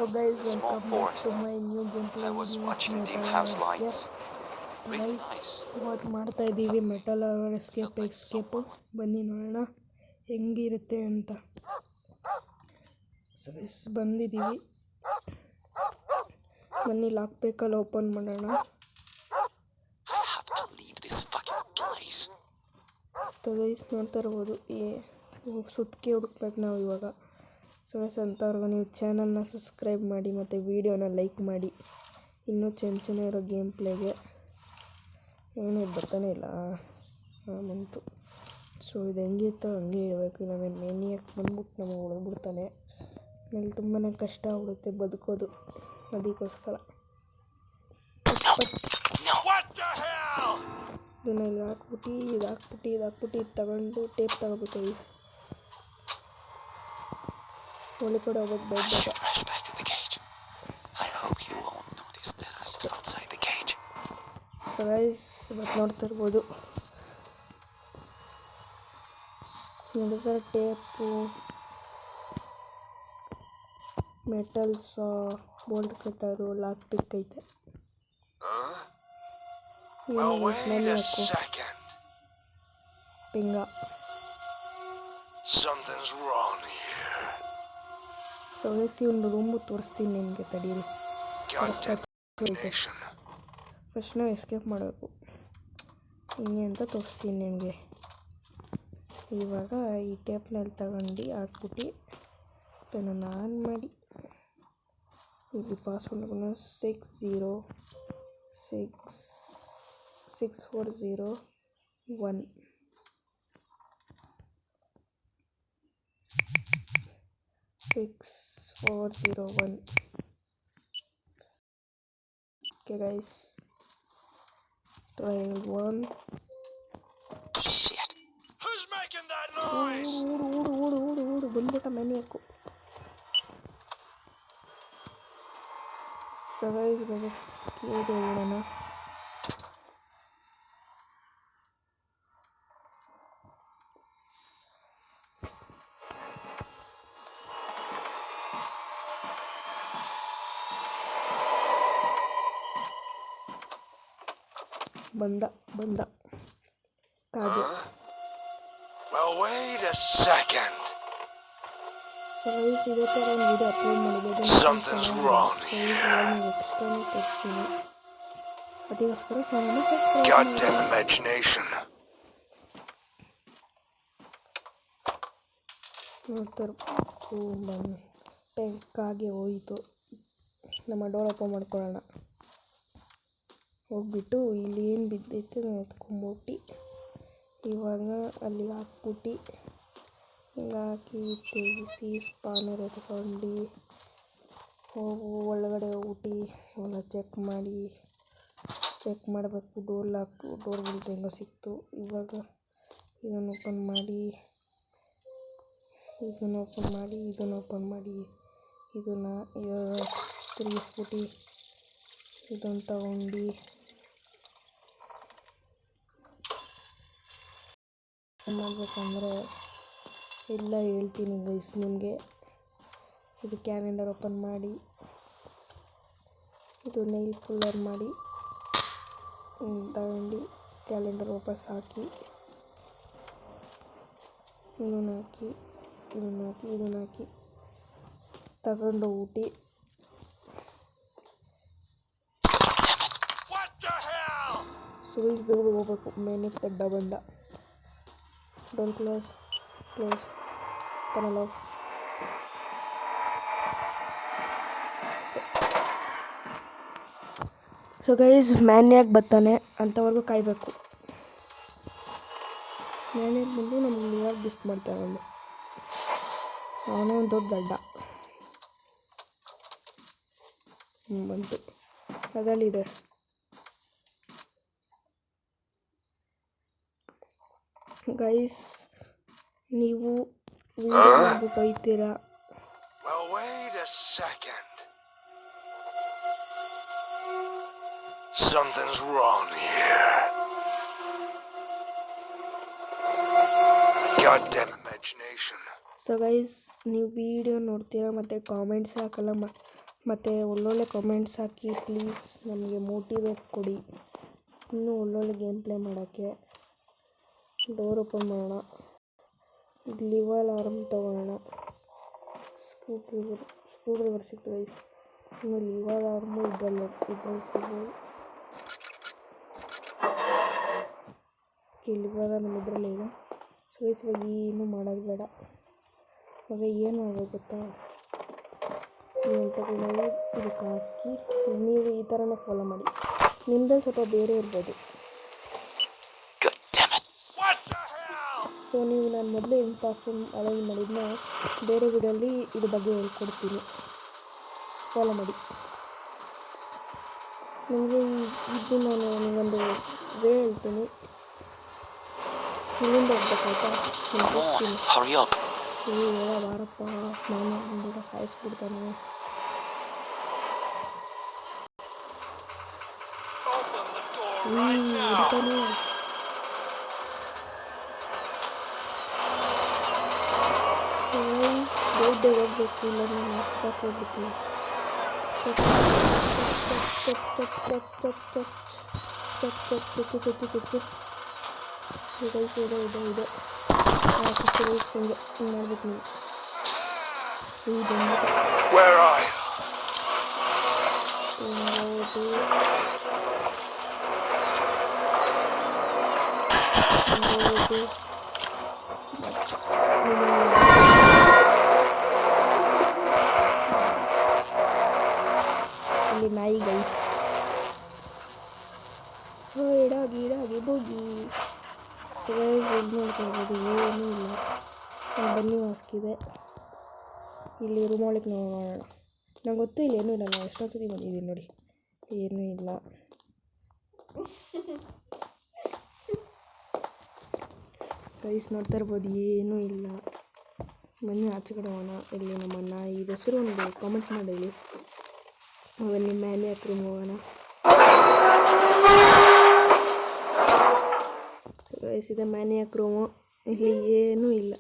guys, welcome back to my new gameplay videos. Guys, ಇವತ್ತು ಮಾಡ್ತಾ ಇದ್ದೀವಿ ಮೆಟಲ್ ಅವರ್ ಎಸ್ಕೇಪ್. ಬನ್ನಿ ನೋಡೋಣ ಹೆಂಗಿರುತ್ತೆ ಅಂತ. ಬಂದಿದ್ದೀವಿ, ಬನ್ನಿ ಲಾಕ್ ಬೇಕಲ್ಲ ಓಪನ್ ಮಾಡೋಣ. ಗೈಸ್ ನೋಡ್ತಾ ಇರ್ಬೋದು, ಸುತ್ತಿಗೆ ಹುಡುಕ್ಬೇಕು ನಾವು ಇವಾಗ. ಸೊ ಗೈಸ್ ಅಂಥವ್ರಿಗೂ ನೀವು ಚಾನಲ್ನ ಸಬ್ಸ್ಕ್ರೈಬ್ ಮಾಡಿ ಮತ್ತು ವೀಡಿಯೋನ ಲೈಕ್ ಮಾಡಿ. ಇನ್ನೂ ಚೆನ್ನ ಇರೋ ಗೇಮ್ ಪ್ಲೇಗೆ ಏನೂ ಬರ್ತಾನೆ ಇಲ್ಲ ಬಂತು. ಸೊ ಇದು ಹೆಂಗಿತ್ತು ಹಂಗೆ ಇರಬೇಕು, ಇಲ್ಲಾಂದರೆ ಮೇನಿಯಾಕ್ ಬಂದ್ಬಿಟ್ಟು ನಮಗೆ ಹೊಡೆದ್ಬಿಡ್ತಾನೆ. ಆಮೇಲೆ ತುಂಬಾ ಕಷ್ಟ ಆಗ್ಬಿಡುತ್ತೆ ಬದುಕೋದು. ಅದಕ್ಕೋಸ್ಕರ ಇದನ್ನ ಇಲ್ಲಿ ಹಾಕ್ಬಿಟ್ಟು ಇದು ತಗೊಂಡು ಟೇಪ್ ತಗೋಬೇಕು ಗೈಸ್. ಒಳ್ಳೆ ಕಡೆ ಹೋಗೋದು ಬೇಡ. ಸೊ ಗೈಸ್ ಇವತ್ತು ನೋಡ್ತಾ ಇರ್ಬೋದು, ಟೇಪು, ಮೆಟಲ್ಸ್, ಬೋಲ್ಟ್ ಕಟ್ಟರು, ಲಾಕ್ ಪಿಕ್ ಐತೆ. ಪಿಂಗ ಸೊ ಗೈಸ್ ಒಂದು ರೂಮು ತೋರಿಸ್ತೀನಿ ನಿಮಗೆ, ತಡೀರಿ. ಫಸ್ಟ್ ನಾವು ಎಸ್ಕೇಪ್ ಮಾಡಬೇಕು ಹಿಂಗೆ ಅಂತ ತೋರಿಸ್ತೀನಿ ನಿಮಗೆ. ಇವಾಗ ಈ ಟೇಪ್ನಲ್ಲಿ ತಗೊಂಡು ಹಾಕ್ಬಿಟ್ಟು ಪೆನನ್ನು ಆನ್ ಮಾಡಿ ಇಲ್ಲಿ ಪಾಸ್ವರ್ಡ್ನ 606401 6401. Okay guys, try 1. Shit, who's making that noise? ಓಡು ಬಂದ್ಬಿಟ್ಟ ಮನೆಯಕ್ಕೂ. ಸೊ ಗೈಸ್ ಕೇಜ್ ಓಡೋಣ. ಬಂದ ಕಾಗೆ. Well, wait a second. So guys ಇದೇ ಥರ ಒಂದು ವಿಡಿಯೋ ಅಪ್ಲೋಡ್ ಮಾಡಿದೆ. Something's wrong here. ತೋರಿಸ್ತೀನಿ, ಅದಕ್ಕೋಸ್ಕರ ಚಾನಲ್ನ ಸಬ್ಸ್ಕ್ರೈಬ್ ಮಾಡಿ. Goddamn imagination. ನೋಡ್ತಾರೆ ಕಾಗೆ ಹೋಯಿತು. ನಮ್ಮ ಡೋರ್ ಓಪನ್ ಮಾಡ್ಕೊಳ್ಳೋಣ. ಹೋಗ್ಬಿಟ್ಟು ಇಲ್ಲಿ ಏನು ಬಿದ್ದೈತೆ ಎತ್ಕೊಂಬಿಟ್ಟು ಇವಾಗ ಅಲ್ಲಿ ಹಾಕ್ಬಿಟ್ಟು ಹಿಂಗೆ ಹಾಕಿ ತೆಗಿಸಿ ಸ್ಪಾನರ್ ಎತ್ಕೊಂಡು ಒಳಗಡೆ ಹೋಗ್ಬಿಟ್ಟು ಎಲ್ಲ ಚೆಕ್ ಮಾಡಬೇಕು. ಡೋರ್ಗಳು ಹೆಂಗೋ ಸಿಕ್ತು. ಇವಾಗ ಇದನ್ನು ಓಪನ್ ಮಾಡಿ ಇದನ್ನು ತಿರುಗಿಸ್ಬಿಟ್ಟು ಇದನ್ನು ತಗೊಂಡು ಮಾಡಬೇಕಂದ್ರೆ ಎಲ್ಲ ಹೇಳ್ತೀನಿ ಗೈಸ್ ನಿಮಗೆ. ಇದು ಕ್ಯಾಲೆಂಡರ್ ಓಪನ್ ಮಾಡಿ, ಇದು ನೈಲ್ ಪುಲ್ಲರ್ ಮಾಡಿ ತಗೊಂಡು ಕ್ಯಾಲೆಂಡರ್ ವಾಪಸ್ ಹಾಕಿ ಇದನ್ನು ಹಾಕಿ ತಗೊಂಡು ಊಟಿ. ಸುರೇಶ್ ಬೇಗ ಹೋಗ್ಬೇಕು, ಮೇನಿಗೆ ದಡ್ಡ ಬಂದ. Don't close tunnel off. So guys maniac ಬರ್ತಾನೆ ಅಂಥವರೆಗೂ ಕಾಯಬೇಕು. ಮ್ಯಾನ್ಯಾಕ್ ಬಂದು ನಮ್ಗೆ ಇವಾಗ ಗಿಫ್ಟ್ ಮಾಡ್ತಾನೆ. ಅವನೇ ಒಂದು ದೊಡ್ಡ ಗಡ್ಡ ಬಂತು. ಅದರಲ್ಲಿದೆ ಗೈಸ್, ನೀವು ವಿಡಿಯೋ ಮಾಡ್ಬಿಟ್ಟು ಹೋಗ್ತೀರಾ. Well, wait a second. Something's wrong here. Goddamn imagination. So guys ನೀವು ವಿಡಿಯೋ ನೋಡ್ತೀರಾ ಮತ್ತು ಕಾಮೆಂಟ್ಸ್ ಹಾಕಲ್ಲ, ಮತ್ತು ಒಳ್ಳೊಳ್ಳೆ ಕಮೆಂಟ್ಸ್ ಹಾಕಿ ಪ್ಲೀಸ್, ನಮಗೆ ಮೋಟಿವೇಟ್ ಕೊಡಿ ಇನ್ನೂ ಒಳ್ಳೊಳ್ಳೆ ಗೇಮ್ ಪ್ಲೇ ಮಾಡೋಕ್ಕೆ. ಡೋರ್ ಓಪನ್ ಮಾಡೋಣ, ಲಿವರ್ ಆರ್ಮ್ ತೊಗೊಳ್ಳೋಣ, ಸ್ಕ್ರೂ ಡ್ರೈವರ್ ಸಿಕ್ತು ಗೈಸ್. ಇನ್ನು ಲಿವರ್ ಆರ್ಮು ಇದ್ರಲ್ಲಿ ಸಿಗ್ಬೋದು. ಲಿವರ್ ಆರ್ಮ್ ಇದರಲ್ಲೇ ಇದೆ. ಸೊ ಗೈಸ್ ಇವಾಗ ಏನೂ ಮಾಡೋದು ಬೇಡ. ಇವಾಗ ಏನು ಮಾಡಬೇಕು ಗೊತ್ತಾ, ನೀವು ತಗೊಂಡು ಇದಕ್ಕೆ ಹಾಕಿ ನೀವು ಈ ಥರನೇ ಫಾಲೋ ಮಾಡಿ. ನಿಮ್ಮದಲ್ಲಿ ಸ್ವಲ್ಪ ಬೇರೆ ಇರ್ಬೋದು. ಸೊ ನೀವು ನಾನು ಮೊದಲೇ ಹೆಂಗೆ ಪಾಸ್ವರ್ಡ್ ಅರೇಂಜ್ ಮಾಡಿದ್ನೋ ಬೇರೆ ವಿಡಿಯೋಲ್ಲಿ ಇದ್ರ ಬಗ್ಗೆ ಹೇಳ್ಕೊಡ್ತೀನಿ, ಫಾಲೋ ಮಾಡಿ. ನಿಮಗೆ ಇದು ನಾನು ನಿಮಗೊಂದು ವೇ ಹೇಳ್ತೀನಿ, ಇಲ್ಲಿಂದ ಹೋಗ್ಬೇಕಾಯ್ತಾ, ನಾನು ಹೋಗ್ತೀನಿ. ಹೇಳ ಬಾರಪ್ಪ, ನಾನು ಬೇಗ ಸಾಯಿಸ್ಬಿಡ್ತಾನೆ. ಹಿಡಿತಾನೆ. ದೊಡ್ಡ ಹೋಗ್ಬೇಕು, ಇಲ್ಲ ನಾನು ಹಾಸ್ಪಿಟಲ್ ಹೋಗ್ಬಿಡ್ತೀನಿ. ಇದೆ ಹಿಂಗೆ ಮಾಡ್ಬೇಕು ನೀವು. Where are you? ಇಲ್ಲಿ ನಾಯಿ ಗೈಸ್, ಇಡಾಗಿ ಬೋಗಿ. ನೋಡ್ಕೊಳ್ಬೋದು, ಏನೂ ಇಲ್ಲ. ಬನ್ನಿ ಮಾಸ್ಕಿದೆ. ಇಲ್ಲಿ ರೂಮ್ ಒಳಗೆ ನೋಡೋಣ. ನಂಗೆ ಗೊತ್ತು ಇಲ್ಲಿ ಏನೂ ಇಲ್ಲ, ನಾನು ಎಷ್ಟೊಂದು ಸತಿ ಬಂದಿದ್ದೀನಿ ನೋಡಿ, ಏನೂ ಇಲ್ಲ. ಗೈಸ್ ನೋಡ್ತಾ ಇರ್ಬೋದು, ಏನೂ ಇಲ್ಲ. ಬನ್ನಿ ಆಚೆ ಕಡೆ ಹೋಗೋಣ. ಇಲ್ಲಿ ನಮ್ಮ ನಾಯಿ ಹೆಸರು ಒಂದು ಕಾಮೆಂಟ್ ಮಾಡಿ ಹೇಳಿ. ಬನ್ನಿ ಮ್ಯಾನಿಯಾಕ್ ರೂಮ್ ಹೋಗೋಣ. ಗೈಸ್ ಇದೆ ಮ್ಯಾನಿಯಾಕ್ ರೂಮು. ಇಲ್ಲಿ ಏನೂ ಇಲ್ಲ,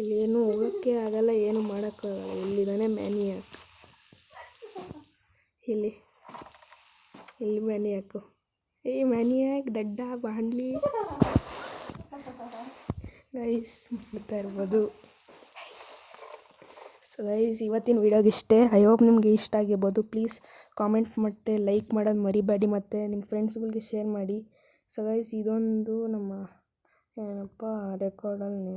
ಇಲ್ಲಿ ಏನೂ ಹೋಗೋಕ್ಕೆ ಆಗಲ್ಲ, ಏನೂ ಮಾಡೋಕ್ಕಾಗಲ್ಲ. ಇಲ್ಲಿದ್ದಾನೆ ಮ್ಯಾನಿಯಾಕ್. ಇಲ್ಲಿ ಮ್ಯಾನಿಯಾಕು. ಮ್ಯಾನಿಯಾಕ್ ದಡ್ಡ ಬಾಂಡ್ಲಿ ಗೈಸ್ ಮಾಡ್ತಾ ಇರ್ಬೋದು. ಸೊ ಗೈಸ್ ಇವತ್ತಿನ ವೀಡಿಯೋಗೆ ಇಷ್ಟೇ. ಐ ಹೋಪ್ ನಿಮಗೆ ಇಷ್ಟ ಆಗಿರ್ಬೋದು. ಪ್ಲೀಸ್ ಕಾಮೆಂಟ್ ಮತ್ತು ಲೈಕ್ ಮಾಡೋದು ಮರಿಬೇಡಿ, ಮತ್ತು ನಿಮ್ಮ ಫ್ರೆಂಡ್ಸ್ಗಳಿಗೆ ಶೇರ್ ಮಾಡಿ. ಸೊ ಗೈಸ್ ಇದೊಂದು ನಮ್ಮ ಏನಪ್ಪ ರೆಕಾರ್ಡಲ್ಲಿ